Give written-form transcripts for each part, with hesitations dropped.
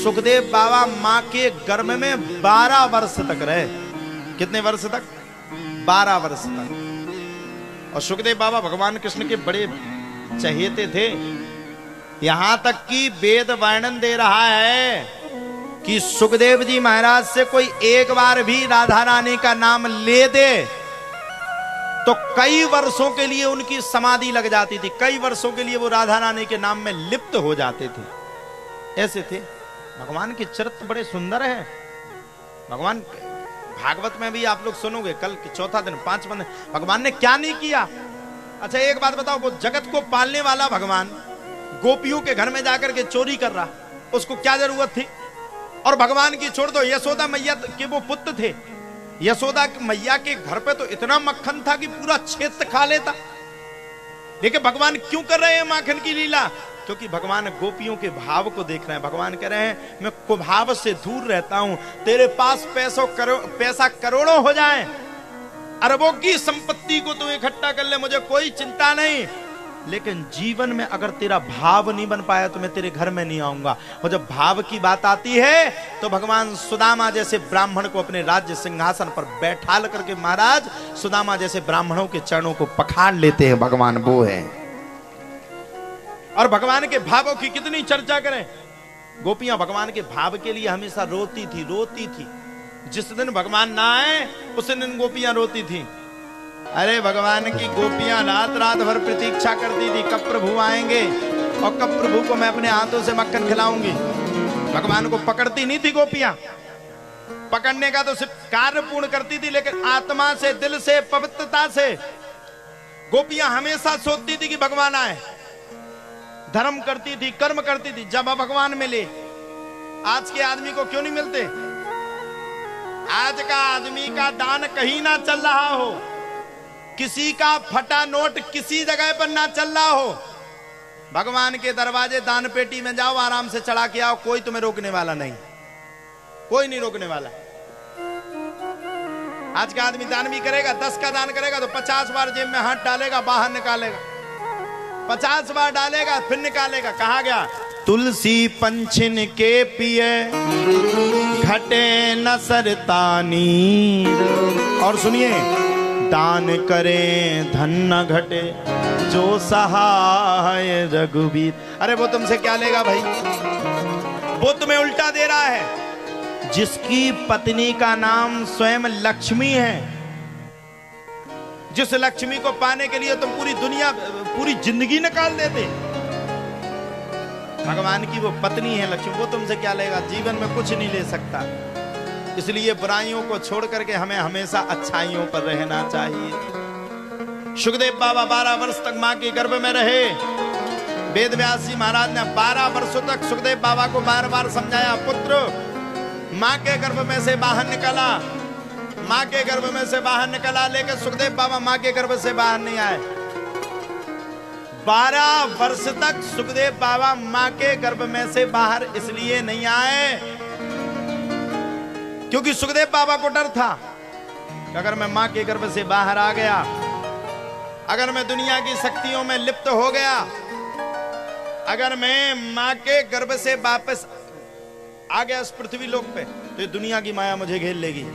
सुखदेव बाबा माँ के गर्भ में 12 वर्ष तक रहे। कितने वर्ष तक? 12 वर्ष तक। और सुखदेव बाबा भगवान कृष्ण के बड़े चहेते थे, यहां तक कि वेद वर्णन दे रहा है कि सुखदेव जी महाराज से कोई एक बार भी राधा रानी का नाम ले दे तो कई वर्षों के लिए उनकी समाधि लग जाती थी, कई वर्षों के लिए वो राधा रानी के नाम में लिप्त हो जाते थे। ऐसे थे भगवान के चरित्र, बड़े सुंदर हैं भगवान। भागवत में भी आप लोग सुनोगे, कल चौथा दिन 5 दिन भगवान ने क्या नहीं किया। अच्छा एक बात बताओ, वो जगत को पालने वाला भगवान गोपियों के घर में जाकर के चोरी कर रहा, उसको क्या जरूरत थी? और भगवान की छोड़ दो, यशोदा मैया के वो पुत्र थे, यशोदा मैया के घर पे तो इतना मक्खन था कि पूरा क्षेत्र खा लेता। लेकिन भगवान क्यों कर रहे हैं माखन की लीला? क्योंकि भगवान गोपियों के भाव को देख रहे हैं। भगवान कह रहे हैं मैं कुभाव से दूर रहता हूं, तेरे पास पैसा करोड़ों हो जाए, अरबों की संपत्ति को तू इकट्ठा कर ले, मुझे कोई चिंता नहीं, लेकिन जीवन में अगर तेरा भाव नहीं बन पाया तो मैं तेरे घर में नहीं आऊंगा। और जब भाव की बात आती है तो भगवान सुदामा जैसे ब्राह्मण को अपने राज्य सिंहासन पर बैठा करके महाराज सुदामा जैसे ब्राह्मणों के चरणों को पखाड़ लेते हैं, भगवान वो है। और भगवान के भावों की कितनी चर्चा करें। गोपियां भगवान के भाव के लिए हमेशा रोती थी। जिस दिन भगवान ना आए उस दिन गोपियां रोती थी। अरे भगवान की गोपियां रात भर प्रतीक्षा करती थी कब प्रभु आएंगे और कब प्रभु को मैं अपने हाथों से मक्खन खिलाऊंगी। भगवान को पकड़ती नहीं थी गोपियां, पकड़ने का तो सिर्फ कार्य पूर्ण करती थी, लेकिन आत्मा से, दिल से, पवित्रता से गोपियां हमेशा सोचती थी कि भगवान आए। धर्म करती थी, कर्म करती थी, जब भगवान मिले। आज के आदमी को क्यों नहीं मिलते? आज का आदमी का दान कहीं ना चल रहा हो, किसी का फटा नोट किसी जगह पर ना चल रहा हो, भगवान के दरवाजे दान पेटी में जाओ, आराम से चढ़ा के आओ, कोई तुम्हें रोकने वाला नहीं, कोई नहीं रोकने वाला। आज का आदमी दान भी करेगा, 10 का दान करेगा तो 50 बार जेब में हाथ डालेगा, बाहर निकालेगा, 50 बार डालेगा फिर निकालेगा। कहा गया तुलसी पंछिन के पिए घटे न सरतानी। और सुनिए, दान करें धन न घटे जो सहाय रघुबीर। अरे वो तुमसे क्या लेगा भाई, वो तुम्हें उल्टा दे रहा है। जिसकी पत्नी का नाम स्वयं लक्ष्मी है, जिस लक्ष्मी को पाने के लिए तुम पूरी दुनिया, पूरी जिंदगी निकाल देते, भगवान की वो पत्नी है लक्ष्मी, वो तुमसे क्या लेगा? जीवन में कुछ नहीं ले सकता। इसलिए बुराइयों को छोड़ करके हमें हमेशा अच्छाइयों पर रहना चाहिए। सुखदेव बाबा 12 वर्ष तक मां के गर्भ में रहे। वेद व्यास जी महाराज ने 12 वर्षों तक सुखदेव बाबा को बार बार समझाया, पुत्र मां के गर्भ में से बाहर निकला, मां के गर्भ में से बाहर निकला, लेकिन सुखदेव बाबा मां के गर्भ से बाहर नहीं आए। 12 वर्ष तक सुखदेव बाबा मां के गर्भ में से बाहर इसलिए नहीं आए क्योंकि सुखदेव बाबा को डर था कि अगर मैं मां के गर्भ से बाहर आ गया, अगर मैं दुनिया की शक्तियों में लिप्त हो गया, अगर मैं मां के गर्भ से वापस आ गया इस पृथ्वी लोक पे, तो ये दुनिया की माया मुझे घेर लेगी।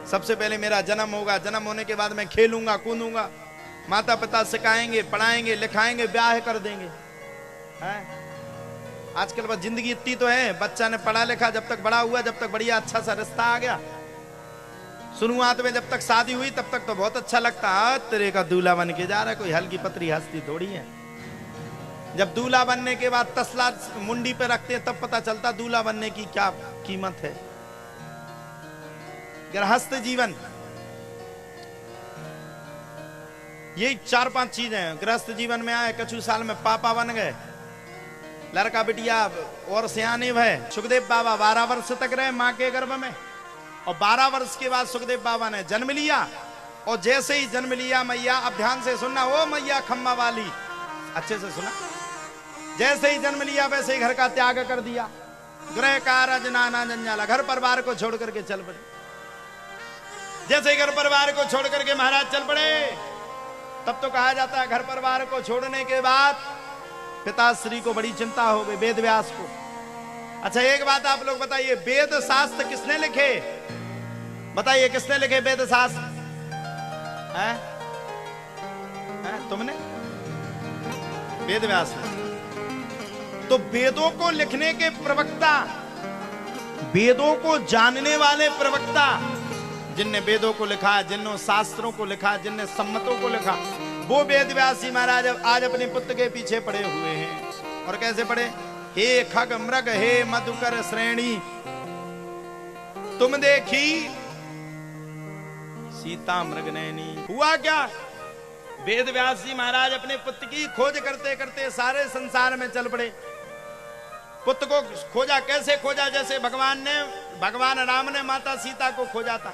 सबसे पहले मेरा जन्म होगा, जन्म होने के बाद मैं खेलूंगा कूदूंगा, माता पिता सिखाएंगे, पढ़ाएंगे, लिखाएंगे, ब्याह कर देंगे। आजकल बस जिंदगी इतनी तो है, बच्चा ने पढ़ा लिखा, जब तक बड़ा हुआ, जब तक बढ़िया अच्छा सा रिश्ता आ गया, शुरुआत में जब तक शादी हुई तब तक तो बहुत अच्छा लगता, तेरे का दूल्हा बन के जा रहा है, कोई हल्की पतरी हस्ती थोड़ी है। जब दूल्हा बनने के बाद तसला मुंडी पे रखते हैं तब पता चलता दूल्हा बनने की क्या कीमत है। गृहस्थ जीवन, ये 4-5 चीजें हैं। गृहस्थ जीवन में आए, कछु साल में पापा बन गए, लड़का बिटिया और सियाने भय। सुखदेव बाबा 12 वर्ष तक रहे मां के गर्भ में, और 12 वर्ष के बाद सुखदेव बाबा ने जन्म लिया। और जैसे ही जन्म लिया, मैया, अब ध्यान से सुनना, ओ मैया खम्मा वाली, अच्छे से सुना, जैसे ही जन्म लिया वैसे ही घर का त्याग कर दिया। गृह कारज नाना जंजाला, घर परिवार को छोड़ करके चल पड़े। जैसे ही घर परिवार को छोड़ करके महाराज चल पड़े, तब तो कहा जाता है घर परिवार को छोड़ने के बाद पिताश्री को बड़ी चिंता हो गई, वेद व्यास को। अच्छा एक बात आप लोग बताइए, वेद शास्त्र किसने लिखे? बताइए किसने लिखे वेद शास्त्र? तुमने? वेद व्यास ने। तो वेदों को लिखने के प्रवक्ता, वेदों को जानने वाले प्रवक्ता, जिनने वेदों को लिखा, जिन्होंने शास्त्रों को लिखा, जिनने सम्मतों को लिखा, वो वेद व्यास जी महाराज आज अपने पुत्र के पीछे पड़े हुए हैं। और कैसे पड़े? हे खग मृग हे मधुकर श्रेणी, तुम देखी सीता मृग नैनी। हुआ क्या? वेद व्यास जी महाराज अपने पुत्र की खोज करते करते सारे संसार में चल पड़े। पुत्र को खोजा, कैसे खोजा? जैसे भगवान राम ने माता सीता को खोजा था।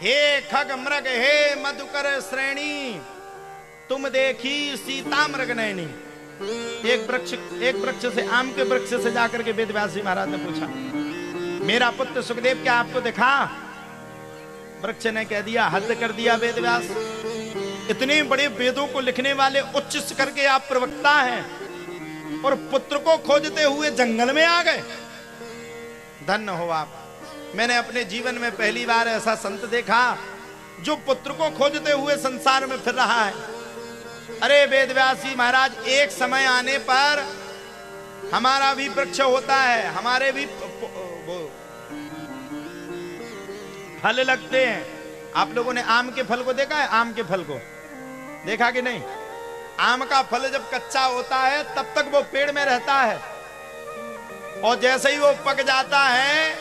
हे खग मृग हे मधुकर श्रेणी, तुम देखी सीता मृग नैनी। एक वृक्ष से, आम के वृक्ष से जाकर के वेद व्यास जी महाराज ने पूछा, मेरा पुत्र सुखदेव क्या आपको दिखा? वृक्ष ने कह दिया, हद कर दिया वेद व्यास, इतने बड़े वेदों को लिखने वाले उच्च करके आप प्रवक्ता हैं और पुत्र को खोजते हुए जंगल में आ गए। धन्य हो आप। मैंने अपने जीवन में पहली बार ऐसा संत देखा जो पुत्र को खोजते हुए संसार में फिर रहा है। अरे वेद व्यास जी महाराज, एक समय आने पर हमारा भी वृक्ष होता है, हमारे भी फल लगते हैं। आप लोगों ने आम के फल को देखा है? आम के फल को देखा कि नहीं? आम का फल जब कच्चा होता है तब तक वो पेड़ में रहता है, और जैसे ही वो पक जाता है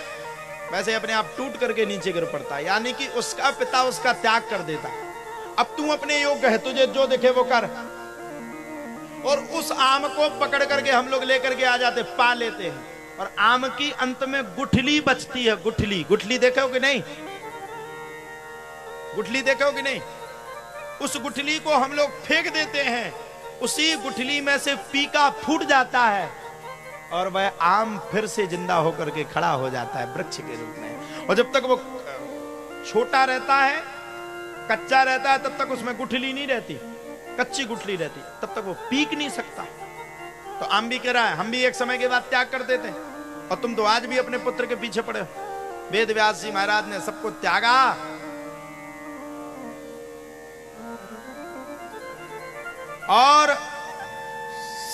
वैसे अपने आप टूट करके नीचे गिर पड़ता है, यानी कि उसका पिता उसका त्याग कर देता। अब तू अपने योग्य है, तुझे जो दिखे वो कर। और उस आम को पकड़ करके हम लोग लेकर के आ जाते, पा लेते हैं, और आम की अंत में गुठली बचती है। गुठली, गुठली देखे हो कि नहीं? गुठली देखे हो कि नहीं? उस गुठली को हम लोग फेंक देते हैं, उसी गुठली में से पीका फूट जाता है और वह आम फिर से जिंदा होकर के खड़ा हो जाता है वृक्ष के रूप में। और जब तक वो छोटा रहता है, कच्चा रहता है, तब तक उसमें गुठली नहीं रहती, कच्ची गुठली रहती, तब तक वो पीक नहीं सकता। तो आम भी कह रहा है, हम भी एक समय के बाद त्याग कर देते, और तुम तो आज भी अपने पुत्र के पीछे पड़े हो। वेद व्यास जी महाराज ने सबको त्यागा और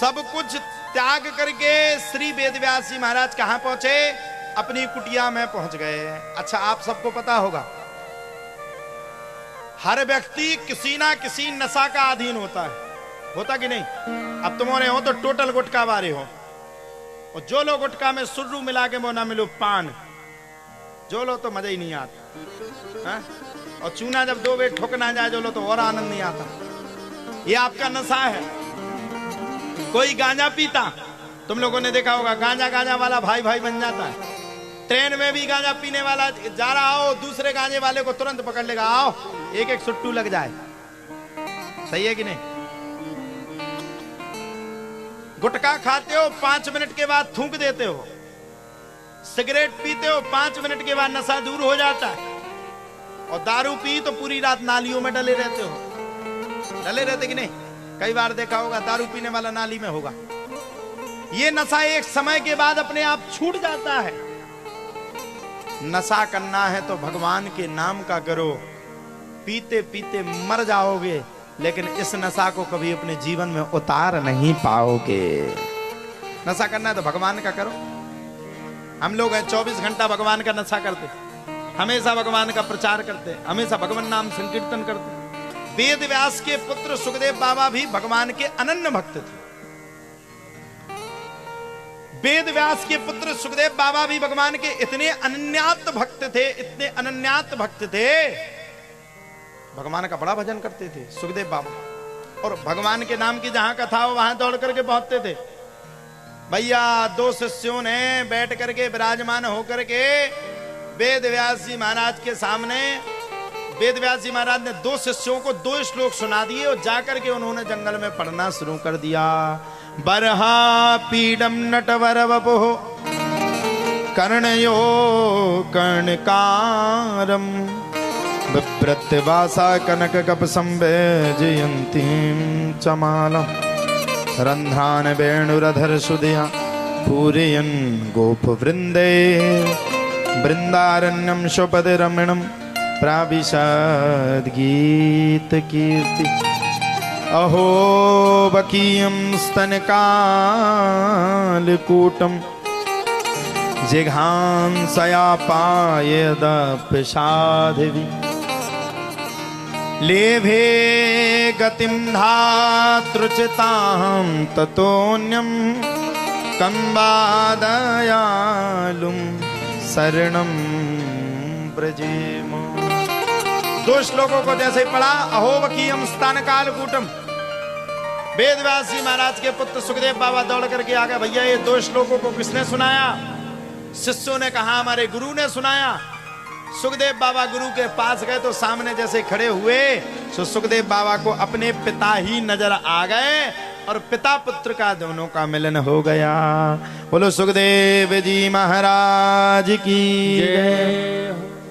सब कुछ त्याग करके श्री वेद व्यास जी महाराज कहां पहुंचे? अपनी कुटिया में पहुंच गए। अच्छा, आप सबको पता होगा हर व्यक्ति किसी ना किसी नशा का अधीन होता है, होता कि नहीं? अब तुम्हारे हो तो टोटल गुटखा वाले हो, और जो लोग गुटखा में सुर्रू मिला के वो ना मिलो पान, जो लो तो मजा ही नहीं आता है? और चूना जब दो बेट ठोक ना जाए जो लो तो और आनंद नहीं आता। ये आपका नशा है। कोई गांजा पीता, तुम लोगों ने देखा होगा, गांजा वाला भाई भाई बन जाता है। ट्रेन में भी गांजा पीने वाला जा रहा हो, दूसरे गांजे वाले को तुरंत पकड़ लेगा, आओ एक एक सुट्टू लग जाए। सही है कि नहीं? गुटखा खाते हो, 5 मिनट के बाद थूक देते हो। सिगरेट पीते हो, 5 मिनट के बाद नशा दूर हो जाता है। और दारू पी तो पूरी रात नालियों में डले रहते हो। डले रहते कि नहीं? कई बार देखा होगा, दारू पीने वाला नाली में होगा। ये नशा एक समय के बाद अपने आप छूट जाता है। नशा करना है तो भगवान के नाम का करो, पीते पीते मर जाओगे, लेकिन इस नशा को कभी अपने जीवन में उतार नहीं पाओगे। नशा करना है तो भगवान का करो। हम लोग 24 घंटा भगवान का नशा करते, हमेशा भगवान का प्रचार करते, हमेशा भगवान नाम संकीर्तन करते। वेद व्यास के पुत्र सुखदेव बाबा भी भगवान के अनन्य भक्त थे। वेद व्यास के पुत्र सुखदेव बाबा भी भगवान के इतने अनन्यात भक्त थे, इतने अनन्यात भक्त थे, भगवान का बड़ा भजन करते थे सुखदेव बाबा। और भगवान के नाम की जहां कथा हो वहां दौड़ करके पहुंचते थे। भैया 2 शिष्यों ने बैठ करके विराजमान होकर के वेद व्यास जी महाराज के सामने, वेद व्यास जी महाराज ने 2 शिष्यों को 2 श्लोक सुना दिए और जाकर के उन्होंने जंगल में पढ़ना शुरू कर दिया। बरहा पीडम नटवर वपुः कर्णयो कर्णकारम बिभ्रत्यवासा कनक कप संवेजयन्तीं चमालम रंध्रान वेणुरधर सुदया पूरयन् गोपवृन्दे वृन्दारण्यं स्वपदरमणं प्राविशद् गीतकीर्ति। अहो बकीयं स्तनकालकूटं जिघांसयापायदपसाधिवि लेभे गतिं धातृचितां ततोऽन्यं कंबादयालुं शरणं व्रजेम। दो श्लोकों को जैसे ही पढ़ा, अहोबकीयम स्तनकालकूटम, वेदव्यास जी महाराज के पुत्र सुखदेव बाबा दौड़ करके आ गए, भैया ये दो श्लोकों को किसने सुनाया? शिष्यों ने कहा हमारे गुरु ने सुनाया। सुखदेव बाबा गुरु के पास गए तो सामने जैसे खड़े हुए तो सुखदेव बाबा को अपने पिता ही नजर आ गए और पिता पुत्र का दोनों का मिलन हो गया। बोलो सुखदेव जी महाराज की जय।